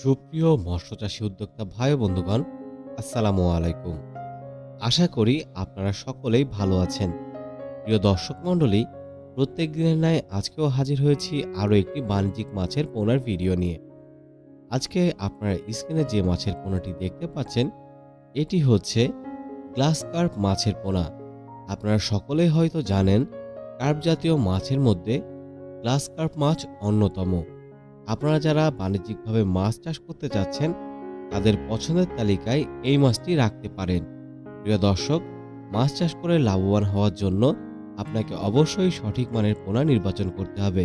সুপ্রিয় মৎস্যচাষী উদ্যোক্তা ভাই ও বন্ধুগণ, আসসালামু আলাইকুম। আশা করি আপনারা সকলেই ভালো আছেন। প্রিয় দর্শক মণ্ডলী, প্রত্যেক দিনের ন্যায় আজকেও হাজির হয়েছি আরও একটি বাণিজ্যিক মাছের পোনার ভিডিও নিয়ে। আজকে আপনারা স্ক্রিনে যে মাছের পোনাটি দেখতে পাচ্ছেন, এটি হচ্ছে গ্লাস কার্প মাছের পোনা। আপনারা সকলেই হয়তো জানেন, কার্প জাতীয় মাছের মধ্যে গ্লাস কার্প মাছ অন্যতম। আপনারা যারা বাণিজ্যিকভাবে মাছ চাষ করতে চাচ্ছেন, তাদের পছন্দের তালিকায় এই মাছটি রাখতে পারেন। প্রিয় দর্শক, মাছ চাষ করে লাভবান হওয়ার জন্য আপনাকে অবশ্যই সঠিক মানের পোনা নির্বাচন করতে হবে।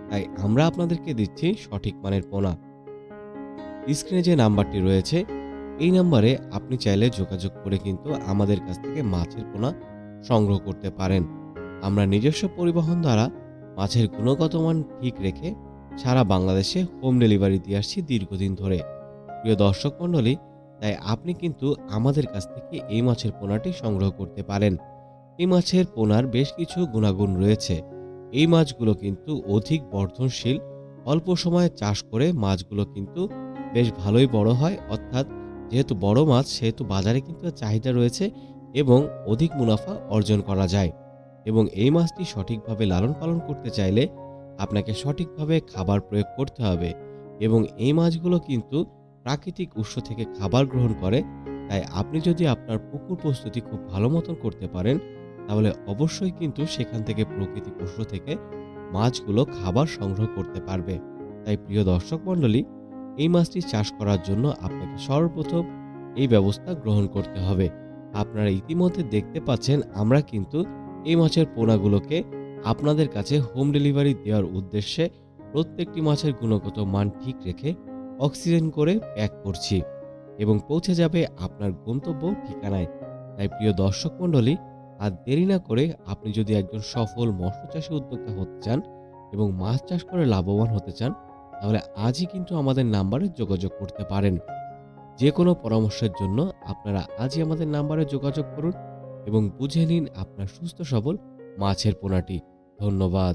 তাই আমরা আপনাদেরকে দিচ্ছি সঠিক মানের পোনা। স্ক্রিনে যে নাম্বারটি রয়েছে, এই নাম্বারে আপনি চাইলে যোগাযোগ করে কিন্তু আমাদের কাছ থেকে মাছের পোনা সংগ্রহ করতে পারেন। আমরা নিজস্ব পরিবহন দ্বারা মাছের গুণগত মান ঠিক রেখে সারা বাংলাদেশে হোম ডেলিভারি দিয়ে আসছি দীর্ঘদিন ধরে। প্রিয় দর্শক মণ্ডলী, তাই আপনি কিন্তু আমাদের কাছ থেকে এই মাছের পোনাটি সংগ্রহ করতে পারেন। এই মাছের পোনার বেশ কিছু গুণাগুণ রয়েছে। এই মাছগুলো কিন্তু অধিক বর্ধনশীল। অল্প সময়ে চাষ করে মাছগুলো কিন্তু বেশ ভালোই বড় হয়, অর্থাৎ যেহেতু বড় মাছ সেহেতু বাজারে কিন্তু চাহিদা রয়েছে এবং অধিক মুনাফা অর্জন করা যায়। এবং এই মাছটি সঠিকভাবে লালন পালন করতে চাইলে আপনাকে সঠিকভাবে খাবার প্রয়োগ করতে হবে। এবং এই মাছগুলো কিন্তু প্রাকৃতিক উৎস থেকে খাবার গ্রহণ করে। তাই আপনি যদি আপনার পুকুর প্রস্তুতি খুব ভালো মতন করতে পারেন, তাহলে অবশ্যই কিন্তু সেখান থেকে প্রাকৃতিক উৎস থেকে মাছগুলো খাবার সংগ্রহ করতে পারবে। তাই প্রিয় দর্শক মণ্ডলী, এই মাছটি চাষ করার জন্য আপনাকে সর্বপ্রথম এই ব্যবস্থা গ্রহণ করতে হবে। আপনারা ইতিমধ্যে দেখতে পাচ্ছেন, আমরা কিন্তু এই মাছের পোনাগুলোকে আপনাদের কাছে হোম ডেলিভারি দেওয়ার উদ্দেশ্যে প্রত্যেকটি মাছের গুণগত মান ঠিক রেখে অক্সিজেন করে প্যাক করছি এবং পৌঁছে যাবে আপনার গন্তব্য ঠিকানায়। তাই প্রিয় দর্শক মণ্ডলী, আর দেরি না করে আপনি যদি একজন সফল মৎস্যচাষী উদ্যোক্তা হতে চান এবং মাছ চাষ করে লাভবান হতে চান, তাহলে আজই কিন্তু আমাদের নাম্বারে যোগাযোগ করতে পারেন। যে কোনো পরামর্শের জন্য আপনারা আজই আমাদের নাম্বারে যোগাযোগ করুন এবং বুঝে নিন আপনার সুস্থ সবল মাছের পোনাটি। ধন্যবাদ।